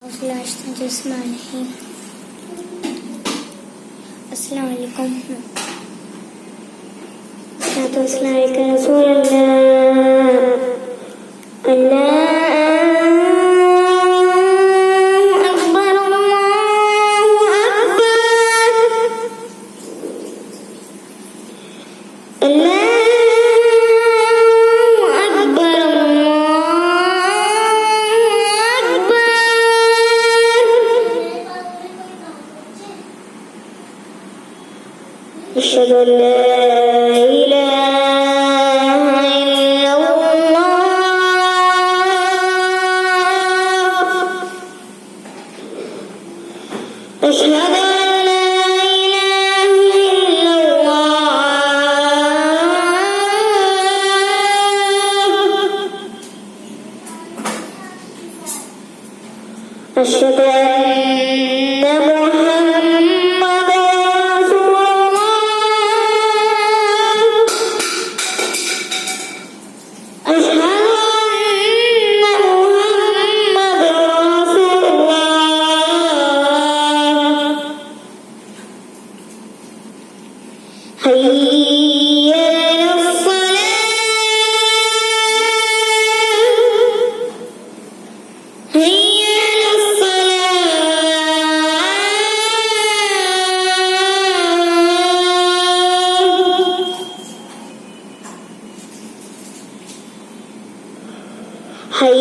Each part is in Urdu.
السلام علیکم. السلام علیکم رسول اللہ. اللہ اکبر اللہ اکبر. اللہ أشهد أن لا إله إلا الله. أشهد أن لا إله إلا الله. أشهد أن محمد رسول الله. أشهد أن محمد رسول الله. حي على الصلاة. حي على الصلاة. حي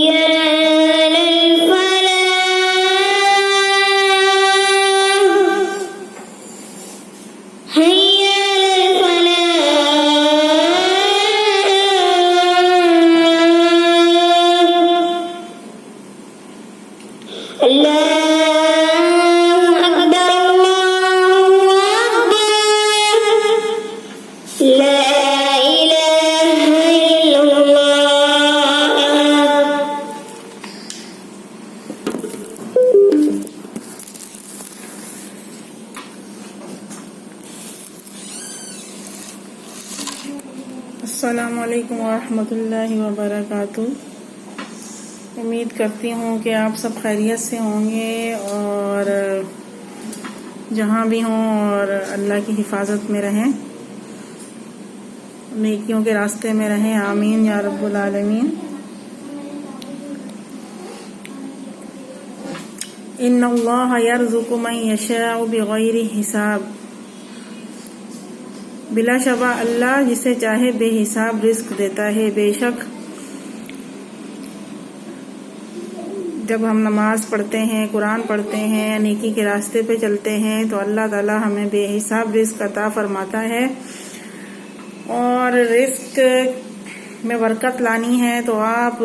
على الفلاح. حي على الفلاح. الله أكبر الله أكبر. لا إله إلا الله. السلام علیکم ورحمۃ اللہ وبرکاتہ. امید کرتی ہوں کہ آپ سب خیریت سے ہوں گے اور جہاں بھی ہوں اور اللہ کی حفاظت میں رہیں، نیکیوں کے راستے میں رہیں. آمین یا رب العالمین. ان اللہ یرزق من یشاء بغیر حساب. بلا شبہ اللہ جسے چاہے بے حساب رزق دیتا ہے. بے شک جب ہم نماز پڑھتے ہیں، قرآن پڑھتے ہیں، نیکی کے راستے پہ چلتے ہیں تو اللہ تعالی ہمیں بے حساب رزق عطا فرماتا ہے. اور رزق میں برکت لانی ہے تو آپ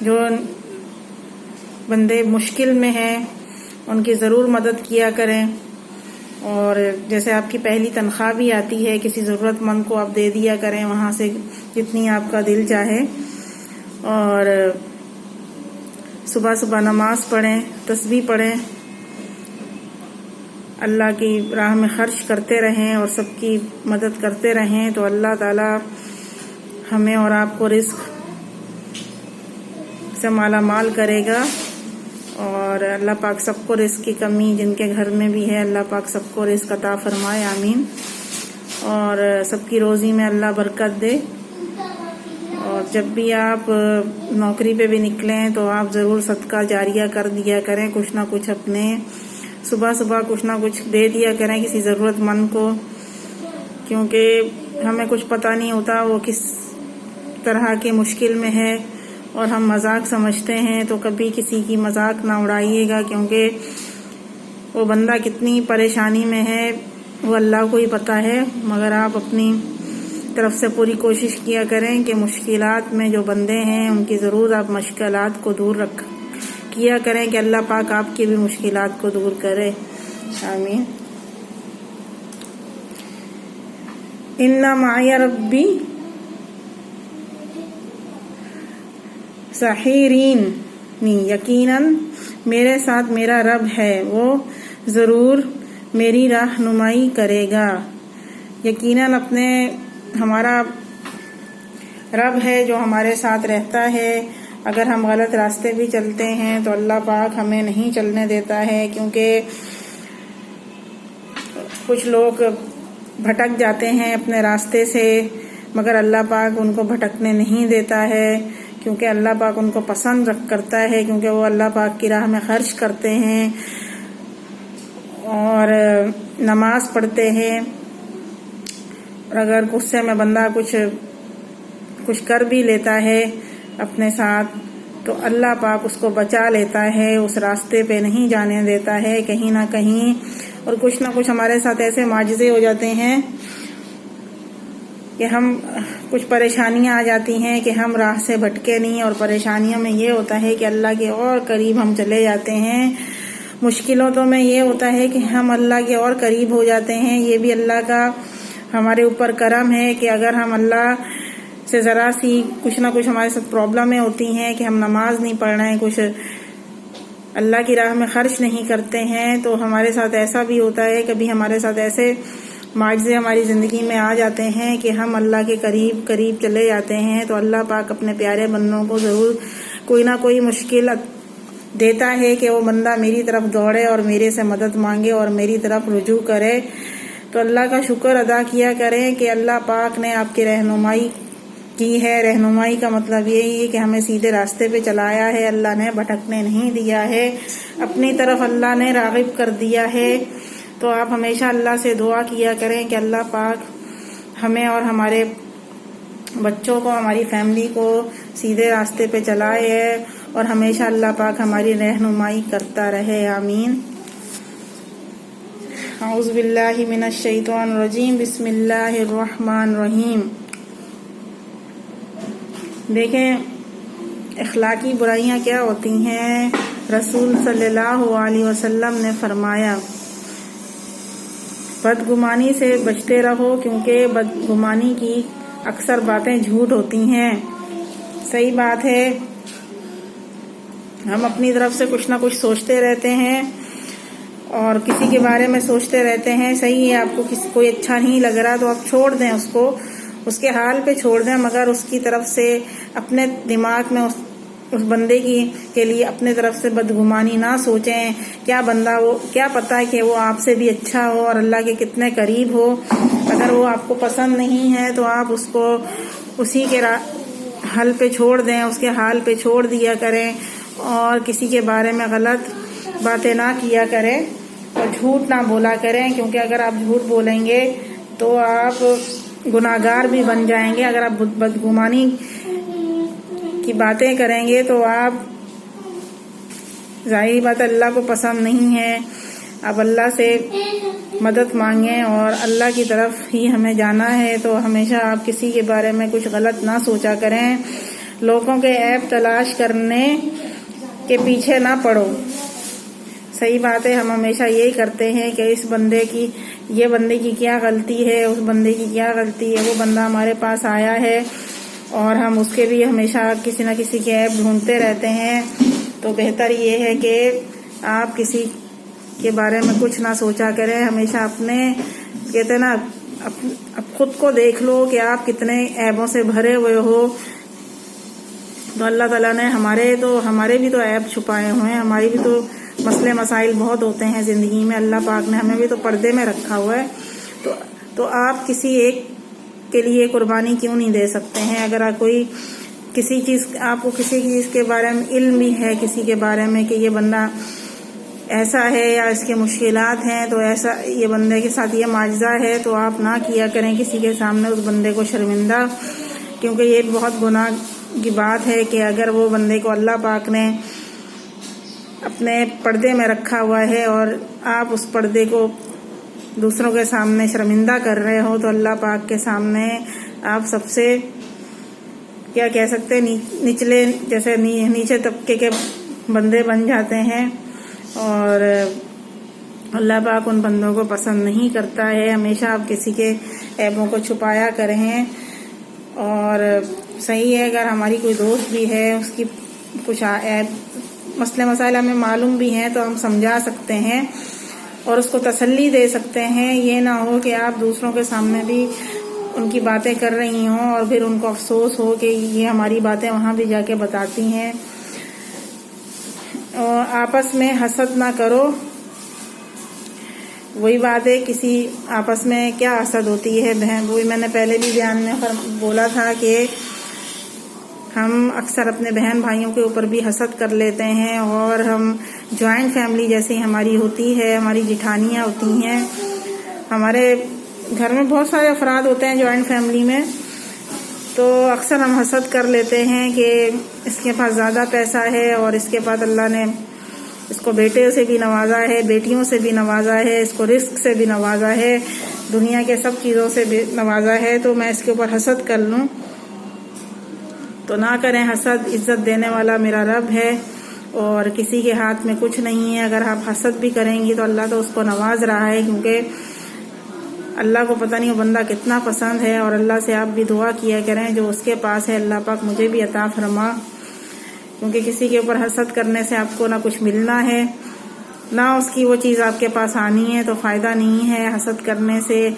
جو بندے مشکل میں ہیں ان کی ضرور مدد کیا کریں. اور جیسے آپ کی پہلی تنخواہ بھی آتی ہے، کسی ضرورت مند کو آپ دے دیا کریں وہاں سے جتنی آپ کا دل چاہے. اور صبح صبح نماز پڑھیں، تسبیح پڑھیں، اللہ کی راہ میں خرچ کرتے رہیں اور سب کی مدد کرتے رہیں تو اللہ تعالی ہمیں اور آپ کو رزق سے مالا مال کرے گا. اور اللہ پاک سب کو رزق کی کمی جن کے گھر میں بھی ہے اللہ پاک سب کو رزق عطا فرمائے. آمین. اور سب کی روزی میں اللہ برکت دے. اور جب بھی آپ نوکری پہ بھی نکلیں تو آپ ضرور صدقہ جاریہ کر دیا کریں. کچھ نہ کچھ اپنے صبح صبح کچھ نہ کچھ دے دیا کریں کسی ضرورت مند کو، کیونکہ ہمیں کچھ پتہ نہیں ہوتا وہ کس طرح کی مشکل میں ہے اور ہم مذاق سمجھتے ہیں. تو کبھی کسی کی مذاق نہ اڑائیے گا، کیونکہ وہ بندہ کتنی پریشانی میں ہے وہ اللہ کو ہی پتہ ہے. مگر آپ اپنی طرف سے پوری کوشش کیا کریں کہ مشکلات میں جو بندے ہیں ان کی ضرور آپ مشکلات کو دور کیا کریں کہ اللہ پاک آپ کی بھی مشکلات کو دور کرے. آمین. ان معی ربی سحیرین، یقیناً میرے ساتھ میرا رب ہے، وہ ضرور میری رہنمائی کرے گا. یقیناً ہمارا رب ہے جو ہمارے ساتھ رہتا ہے، اگر ہم غلط راستے بھی چلتے ہیں تو اللہ پاک ہمیں نہیں چلنے دیتا ہے، کیونکہ کچھ لوگ بھٹک جاتے ہیں اپنے راستے سے، مگر اللہ پاک ان کو بھٹکنے نہیں دیتا ہے، کیونکہ اللہ پاک ان کو پسند کرتا ہے، کیونکہ وہ اللہ پاک کی راہ میں خرچ کرتے ہیں اور نماز پڑھتے ہیں۔ اور اگر غصے میں بندہ کچھ کر بھی لیتا ہے اپنے ساتھ تو اللہ پاک اس کو بچا لیتا ہے، اس راستے پہ نہیں جانے دیتا ہے کہیں نہ کہیں۔ اور کچھ نہ کچھ ہمارے ساتھ ایسے معجزے ہو جاتے ہیں کہ ہم کچھ پریشانیاں آ جاتی ہیں کہ ہم راہ سے بھٹکے نہیں، اور پریشانیوں میں یہ ہوتا ہے کہ اللہ کے اور قریب ہم چلے جاتے ہیں۔ مشکلوں تو میں یہ ہوتا ہے کہ ہم اللہ کے اور قریب ہو جاتے ہیں۔ یہ بھی اللہ کا ہمارے اوپر کرم ہے کہ اگر ہم اللہ سے ذرا سی کچھ نہ کچھ ہمارے ساتھ پرابلمیں ہوتی ہیں کہ ہم نماز نہیں پڑھ رہے ہیں، کچھ اللہ کی راہ میں خرچ نہیں کرتے ہیں، تو ہمارے ساتھ ایسا بھی ہوتا ہے، کبھی ہمارے ساتھ ایسے معجزے ہماری زندگی میں آ جاتے ہیں کہ ہم اللہ کے قریب چلے جاتے ہیں، تو اللہ پاک اپنے پیارے بندوں کو ضرور کوئی نہ کوئی مشکل دیتا ہے کہ وہ بندہ میری طرف دوڑے اور میرے سے مدد مانگے اور میری طرف رجوع کرے۔ تو اللہ کا شکر ادا کیا کریں کہ اللہ پاک نے آپ کی رہنمائی کی ہے۔ رہنمائی کا مطلب یہی ہے کہ ہمیں سیدھے راستے پہ چلایا ہے، اللہ نے بھٹکنے نہیں دیا ہے، اپنی طرف اللہ نے راغب کر دیا ہے۔ تو آپ ہمیشہ اللہ سے دعا کیا کریں کہ اللہ پاک ہمیں اور ہمارے بچوں کو، ہماری فیملی کو سیدھے راستے پہ چلائے اور ہمیشہ اللہ پاک ہماری رہنمائی کرتا رہے، آمین۔ اعوذ باللہ من الشیطان الرجیم، بسم اللہ الرحمن الرحیم۔ دیکھیں اخلاقی برائیاں کیا ہوتی ہیں۔ رسول صلی اللہ علیہ وسلم نے فرمایا بدگمانی سے بچتے رہو، کیونکہ بدگمانی کی اکثر باتیں جھوٹ ہوتی ہیں۔ صحیح بات ہے، ہم اپنی طرف سے کچھ نہ کچھ سوچتے رہتے ہیں اور کسی کے بارے میں سوچتے رہتے ہیں۔ صحیح ہے، آپ کو کوئی اچھا نہیں لگ رہا تو آپ چھوڑ دیں اس کو، اس کے حال پہ چھوڑ دیں، مگر اس کی طرف سے اپنے دماغ میں اس بندے کے لیے اپنے طرف سے بدگمانی نہ سوچیں۔ کیا پتہ ہے کہ وہ آپ سے بھی اچھا ہو اور اللہ کے کتنے قریب ہو۔ اگر وہ آپ کو پسند نہیں ہے تو آپ اس کو اسی کے حل پہ چھوڑ دیں، اس کے حال پہ چھوڑ دیا کریں اور کسی کے بارے میں غلط باتیں نہ کیا کریں اور جھوٹ نہ بولا کریں، کیونکہ اگر آپ جھوٹ بولیں گے تو آپ گناہگار بھی بن جائیں گے۔ اگر آپ بدگمانی کی باتیں کریں گے تو آپ ظاہری بات اللہ کو پسند نہیں ہے۔ اب اللہ سے مدد مانگیں اور اللہ کی طرف ہی ہمیں جانا ہے، تو ہمیشہ آپ کسی کے بارے میں کچھ غلط نہ سوچا کریں، لوگوں کے عیب تلاش کرنے کے پیچھے نہ پڑو۔ صحیح بات ہے، ہم ہمیشہ یہی کرتے ہیں کہ اس بندے کی کیا غلطی ہے، اس بندے کی کیا غلطی ہے، وہ بندہ ہمارے پاس آیا ہے اور ہم اس کے بھی ہمیشہ کسی نہ کسی کے عیب ڈھونڈتے رہتے ہیں۔ تو بہتر یہ ہے کہ آپ کسی کے بارے میں کچھ نہ سوچا کریں، ہمیشہ کہتے ہیں نا، خود کو دیکھ لو کہ آپ کتنے عیبوں سے بھرے ہوئے ہو۔ تو اللہ تعالیٰ نے ہمارے بھی تو عیب چھپائے ہوئے ہیں، ہماری بھی تو مسئلے مسائل بہت ہوتے ہیں زندگی میں، اللہ پاک نے ہمیں بھی تو پردے میں رکھا ہوا ہے۔ تو آپ کسی ایک کے لیے قربانی کیوں نہیں دے سکتے ہیں؟ اگر آپ کو کسی چیز کے بارے میں علم بھی ہے، کسی کے بارے میں کہ یہ بندہ ایسا ہے یا اس کے مشکلات ہیں، تو ایسا یہ بندے کے ساتھ یہ معجزہ ہے، تو آپ نہ کیا کریں کسی کے سامنے اس بندے کو شرمندہ، کیونکہ یہ بہت گناہ کی بات ہے کہ اگر وہ بندے کو اللہ پاک نے اپنے پردے میں رکھا ہوا ہے اور آپ اس پردے کو دوسروں کے سامنے شرمندہ کر رہے ہو، تو اللہ پاک کے سامنے آپ سب سے کیا کہہ سکتے نچلے جیسے نیچے طبقے کے بندے بن جاتے ہیں، اور اللہ پاک ان بندوں کو پسند نہیں کرتا ہے۔ ہمیشہ آپ کسی کے عیبوں کو چھپایا کریں، اور صحیح ہے اگر ہماری کوئی دوست بھی ہے اس کی کچھ مسئلے مسائل ہمیں معلوم بھی ہیں تو ہم سمجھا سکتے ہیں اور اس کو تسلی دے سکتے ہیں۔ یہ نہ ہو کہ آپ دوسروں کے سامنے بھی ان کی باتیں کر رہی ہوں اور پھر ان کو افسوس ہو کہ یہ ہماری باتیں وہاں بھی جا کے بتاتی ہیں. اور آپس میں حسد نہ کرو. وہی بات ہے، کسی آپس میں کیا حسد ہوتی ہے بہن، وہی میں نے پہلے بھی بیان میں بولا تھا کہ ہم اکثر اپنے بہن بھائیوں کے اوپر بھی حسد کر لیتے ہیں. اور ہم جوائنٹ فیملی جیسی ہماری ہوتی ہے، ہماری جٹھانیاں ہوتی ہیں، ہمارے گھر میں بہت سارے افراد ہوتے ہیں جوائنٹ فیملی میں، تو اکثر ہم حسد کر لیتے ہیں کہ اس کے پاس زیادہ پیسہ ہے اور اس کے پاس اللہ نے اس کو بیٹے سے بھی نوازا ہے، بیٹیوں سے بھی نوازا ہے، اس کو رزق سے بھی نوازا ہے، دنیا کے سب چیزوں سے بھی نوازا ہے، تو میں اس کے اوپر حسد کر لوں. تو نہ کریں حسد. عزت دینے والا میرا رب ہے اور کسی کے ہاتھ میں کچھ نہیں ہے. اگر آپ حسد بھی کریں گی تو اللہ تو اس کو نواز رہا ہے، کیونکہ اللہ کو پتہ نہیں وہ بندہ کتنا پسند ہے. اور اللہ سے آپ بھی دعا کیا کریں جو اس کے پاس ہے اللہ پاک مجھے بھی عطا فرما، کیونکہ کسی کے اوپر حسد کرنے سے آپ کو نہ کچھ ملنا ہے، نہ اس کی وہ چیز آپ کے پاس آنی ہے، تو فائدہ نہیں ہے. حسد کرنے سے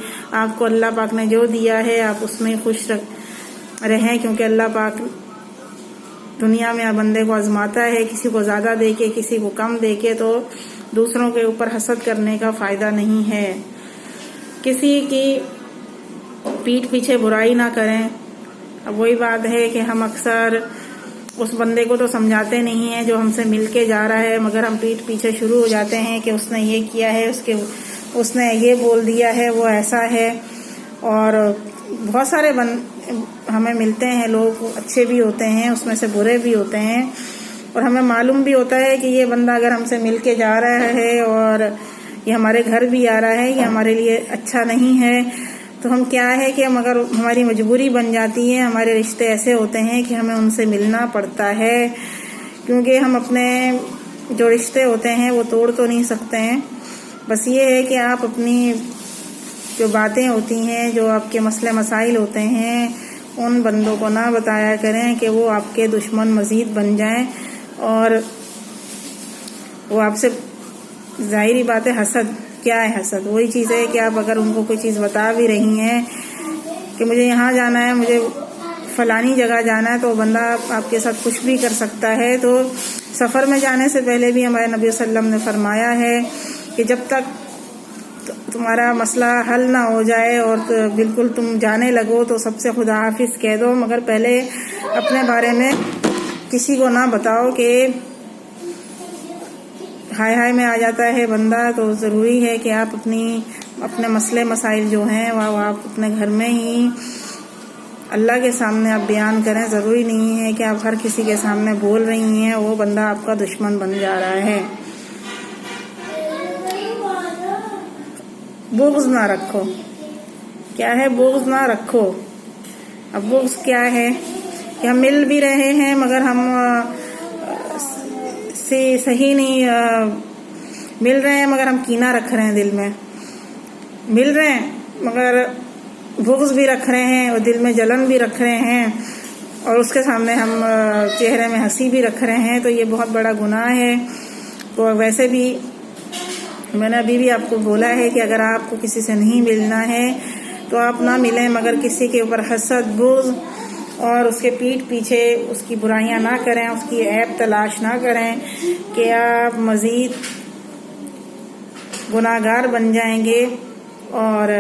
آپ کو اللہ پاک نے جو دیا ہے آپ اس میں خوش رہیں، کیونکہ اللہ پاک دنیا میں بندے کو آزماتا ہے، کسی کو زیادہ دے کے کسی کو کم دے کے. تو دوسروں کے اوپر حسد کرنے کا فائدہ نہیں ہے. کسی کی پیٹھ پیچھے برائی نہ کریں. اب وہی بات ہے کہ ہم اکثر اس بندے کو تو سمجھاتے نہیں ہیں جو ہم سے مل کے جا رہا ہے، مگر ہم پیٹھ پیچھے شروع ہو جاتے ہیں کہ اس نے یہ کیا ہے، اس نے یہ بول دیا ہے، وہ ایسا ہے. اور بہت سارے ہمیں ملتے ہیں، لوگ اچھے بھی ہوتے ہیں، اس میں سے برے بھی ہوتے ہیں، اور ہمیں معلوم بھی ہوتا ہے کہ یہ بندہ اگر ہم سے مل کے جا رہا ہے اور یہ ہمارے گھر بھی آ رہا ہے، یہ ہمارے لیے اچھا نہیں ہے. تو ہم کیا ہے کہ مگر ہماری مجبوری بن جاتی ہے، ہمارے رشتے ایسے ہوتے ہیں کہ ہمیں ان سے ملنا پڑتا ہے، کیونکہ ہم اپنے جو رشتے ہوتے ہیں وہ توڑ تو نہیں سکتے ہیں. بس یہ ہے کہ آپ اپنی جو باتیں ہوتی ہیں، جو آپ کے مسئلے مسائل ہوتے ہیں، ان بندوں کو نہ بتایا کریں کہ وہ آپ کے دشمن مزید بن جائیں. اور وہ آپ سے ظاہری بات ہے، حسد کیا ہے؟ حسد وہی چیز ہے کہ آپ اگر ان کو کوئی چیز بتا بھی رہی ہیں کہ مجھے یہاں جانا ہے، مجھے فلانی جگہ جانا ہے، تو بندہ آپ کے ساتھ کچھ بھی کر سکتا ہے. تو سفر میں جانے سے پہلے بھی ہمارے نبی صلی اللہ علیہ وسلم نے فرمایا ہے کہ جب تک تمہارا مسئلہ حل نہ ہو جائے اور بالکل تم جانے لگو تو سب سے خدا حافظ کہہ دو، مگر پہلے اپنے بارے میں کسی کو نہ بتاؤ کہ ہائے ہائے میں آ جاتا ہے بندہ. تو ضروری ہے کہ آپ اپنے مسئلے مسائل جو ہیں وہ آپ اپنے گھر میں ہی اللہ کے سامنے آپ بیان کریں. ضروری نہیں ہے کہ آپ ہر کسی کے سامنے بول رہی ہیں، وہ بندہ آپ کا دشمن بن جا رہا ہے. بغض نہ رکھو. کیا ہے؟ بغض نہ رکھو. اب بغض کیا ہے کہ ہم مل بھی رہے ہیں مگر ہم سے صحیح نہیں مل رہے ہیں، مگر ہم کینہ رکھ رہے ہیں دل میں. مل رہے ہیں مگر بغض بھی رکھ رہے ہیں اور دل میں جلن بھی رکھ رہے ہیں، اور اس کے سامنے ہم چہرے میں ہنسی بھی رکھ رہے ہیں. تو یہ بہت بڑا گناہ ہے. تو ویسے بھی میں نے ابھی بھی آپ کو بولا ہے کہ اگر آپ کو کسی سے نہیں ملنا ہے تو آپ نہ ملیں، مگر کسی کے اوپر حسد بغض اور اس کے پیٹھ پیچھے اس کی برائیاں نہ کریں، اس کی عیب تلاش نہ کریں کہ آپ مزید گناہگار بن جائیں گے اور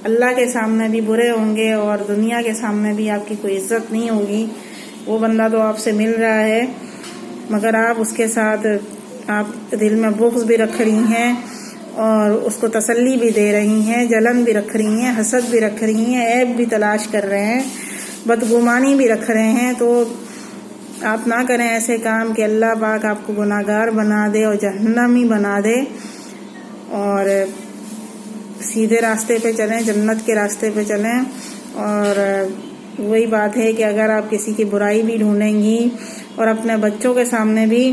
اللہ کے سامنے بھی برے ہوں گے اور دنیا کے سامنے بھی آپ کی کوئی عزت نہیں ہوگی. وہ بندہ تو آپ سے مل رہا ہے مگر آپ اس کے ساتھ آپ دل میں بغض بھی رکھ رہی ہیں اور اس کو تسلی بھی دے رہی ہیں، جلن بھی رکھ رہی ہیں، حسد بھی رکھ رہی ہیں، عیب بھی تلاش کر رہے ہیں، بدگمانی بھی رکھ رہے ہیں. تو آپ نہ کریں ایسے کام کہ اللہ پاک آپ کو گناہگار بنا دے اور جہنمی بنا دے. اور سیدھے راستے پہ چلیں، جنت کے راستے پہ چلیں. اور وہی بات ہے کہ اگر آپ کسی کی برائی بھی ڈھونڈیں گی اور اپنے بچوں کے سامنے بھی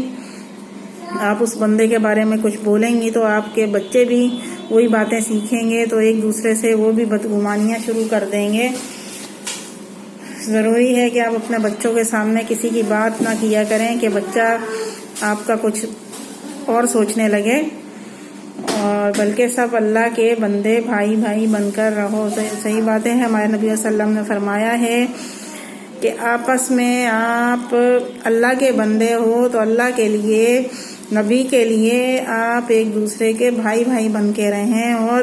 آپ اس بندے کے بارے میں کچھ بولیں گی تو آپ کے بچے بھی وہی باتیں سیکھیں گے، تو ایک دوسرے سے وہ بھی بدگمانیاں شروع کر دیں گے. ضروری ہے کہ آپ اپنے بچوں کے سامنے کسی کی بات نہ کیا کریں کہ بچہ آپ کا کچھ اور سوچنے لگے. اور بلکہ سب اللہ کے بندے بھائی بھائی بن کر رہو. صحیح باتیں ہیں. ہمارے نبی صلی اللہ علیہ وسلم نے فرمایا ہے کہ آپس میں آپ اللہ کے بندے ہو تو اللہ کے لیے، نبی کے لیے آپ ایک دوسرے کے بھائی بھائی بن کے رہیں، اور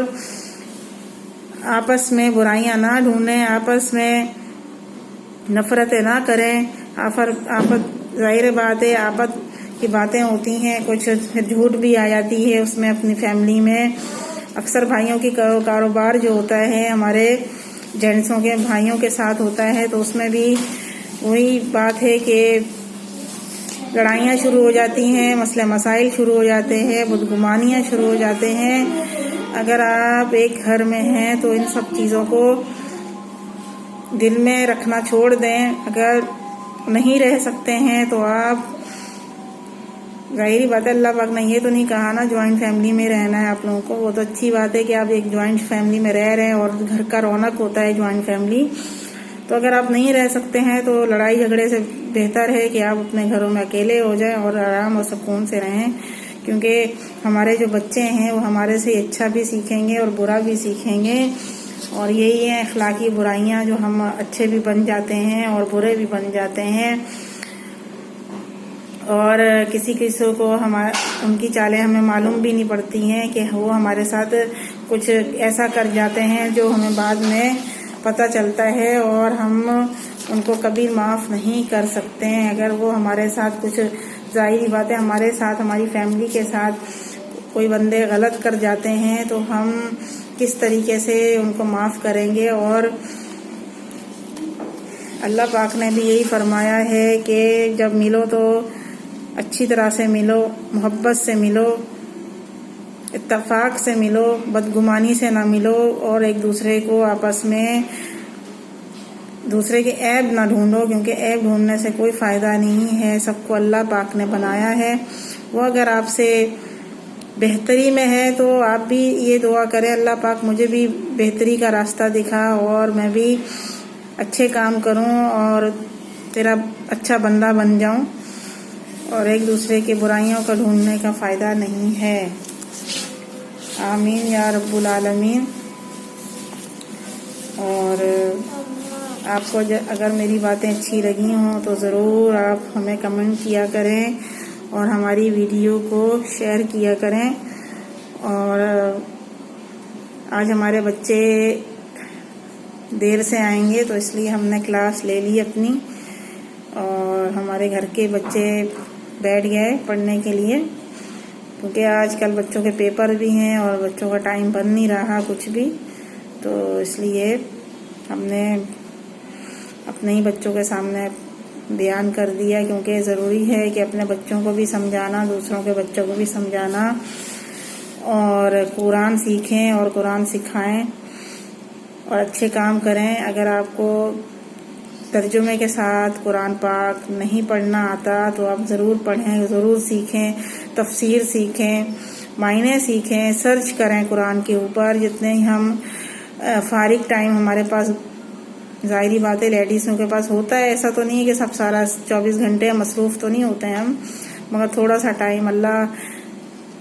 آپس میں برائیاں نہ ڈھونڈیں، آپس میں نفرتیں نہ کریں. ظاہر بات ہے آفت کی باتیں ہوتی ہیں، کچھ جھوٹ بھی آ جاتی ہے اس میں اپنی فیملی میں. اکثر بھائیوں کی کاروبار جو ہوتا ہے ہمارے جینٹسوں کے بھائیوں کے ساتھ ہوتا ہے، تو اس میں بھی وہی بات ہے کہ لڑائیاں شروع ہو جاتی ہیں، مسئلے مسائل شروع ہو جاتے ہیں، بدگمانیاں شروع ہو جاتے ہیں. اگر آپ ایک گھر میں ہیں تو ان سب چیزوں کو دل میں رکھنا چھوڑ دیں. اگر نہیں رہ سکتے ہیں تو آپ، ظاہری بات ہے اللہ پاک نے یہ تو نہیں کہا نا جوائنٹ فیملی میں رہنا ہے آپ لوگوں کو. وہ تو اچھی بات ہے کہ آپ ایک جوائنٹ فیملی میں رہ رہے ہیں، اور گھر کا رونق ہوتا ہے جوائنٹ فیملی. تو اگر آپ نہیں رہ سکتے ہیں تو لڑائی جھگڑے سے بہتر ہے کہ آپ اپنے گھروں میں اکیلے ہو جائیں اور آرام اور سکون سے رہیں. کیونکہ ہمارے جو بچے ہیں وہ ہمارے سے اچھا بھی سیکھیں گے اور برا بھی سیکھیں گے. اور یہی ہیں اخلاقی برائیاں، جو ہم اچھے بھی بن جاتے ہیں اور برے بھی بن جاتے ہیں. اور کسی کو ان کی چالیں ہمیں معلوم بھی نہیں پڑتی ہیں کہ وہ ہمارے ساتھ کچھ ایسا کر جاتے ہیں جو ہمیں بعد میں پتہ چلتا ہے، اور ہم ان کو کبھی معاف نہیں کر سکتے ہیں. اگر وہ ہمارے ساتھ کچھ، ظاہری بات ہے ہمارے ساتھ، ہماری فیملی کے ساتھ کوئی بندے غلط کر جاتے ہیں تو ہم کس طریقے سے ان کو معاف کریں گے. اور اللہ پاک نے بھی یہی فرمایا ہے کہ جب ملو تو اچھی طرح سے ملو، محبت سے ملو، اتفاق سے ملو، بدگمانی سے نہ ملو، اور ایک دوسرے کو آپس میں دوسرے کے عیب نہ ڈھونڈو، کیونکہ عیب ڈھونڈنے سے کوئی فائدہ نہیں ہے. سب کو اللہ پاک نے بنایا ہے. وہ اگر آپ سے بہتری میں ہے تو آپ بھی یہ دعا کریں اللہ پاک مجھے بھی بہتری کا راستہ دکھا، اور میں بھی اچھے کام کروں اور تیرا اچھا بندہ بن جاؤں. اور ایک دوسرے کی برائیوں کا ڈھونڈنے کا فائدہ نہیں ہے. آمین یا رب العالمین. اور آپ کو اگر میری باتیں اچھی لگی ہوں تو ضرور آپ ہمیں کمنٹ کیا کریں اور ہماری ویڈیو کو شیئر کیا کریں. اور آج ہمارے بچے دیر سے آئیں گے تو اس لیے ہم نے کلاس لے لی اپنی، اور ہمارے گھر کے بچے بیٹھ گئے پڑھنے کے لیے، کیونکہ آج کل بچوں کے پیپر بھی ہیں اور بچوں کا ٹائم بن نہیں رہا کچھ بھی. تو اس لیے ہم نے اپنے ہی بچوں کے سامنے بیان کر دیا، کیونکہ ضروری ہے کہ اپنے بچوں کو بھی سمجھانا، دوسروں کے بچوں کو بھی سمجھانا، اور قرآن سیکھیں اور قرآن سکھائیں اور اچھے کام کریں. اگر آپ کو ترجمے کے ساتھ قرآن پاک نہیں پڑھنا آتا تو آپ ضرور پڑھیں، ضرور سیکھیں، تفسیر سیکھیں، معنی سیکھیں، سرچ کریں قرآن کے اوپر. جتنے ہی ہم فارغ ٹائم ہمارے پاس، ظاہری بات ہے لیڈیزوں کے پاس ہوتا ہے، ایسا تو نہیں ہے کہ سب سارا 24 گھنٹے مصروف تو نہیں ہوتے ہیں ہم، مگر تھوڑا سا ٹائم اللہ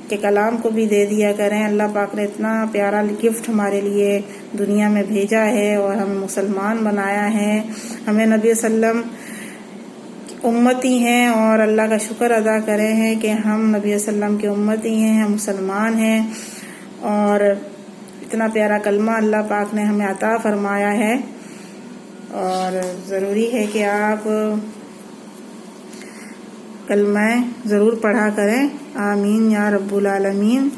کے کلام کو بھی دے دیا کریں. اللہ پاک نے اتنا پیارا گفٹ ہمارے لیے دنیا میں بھیجا ہے اور ہمیں مسلمان بنایا ہے. ہمیں نبی صلی اللہ علیہ وسلم امتی ہیں، اور اللہ کا شکر ادا کرے ہیں کہ ہم نبی صلی اللہ علیہ وسلم کے امتی ہیں، ہم مسلمان ہیں. اور اتنا پیارا کلمہ اللہ پاک نے ہمیں عطا فرمایا ہے، اور ضروری ہے کہ آپ کلمہ ضرور پڑھا کریں. آمین یا رب العالمین.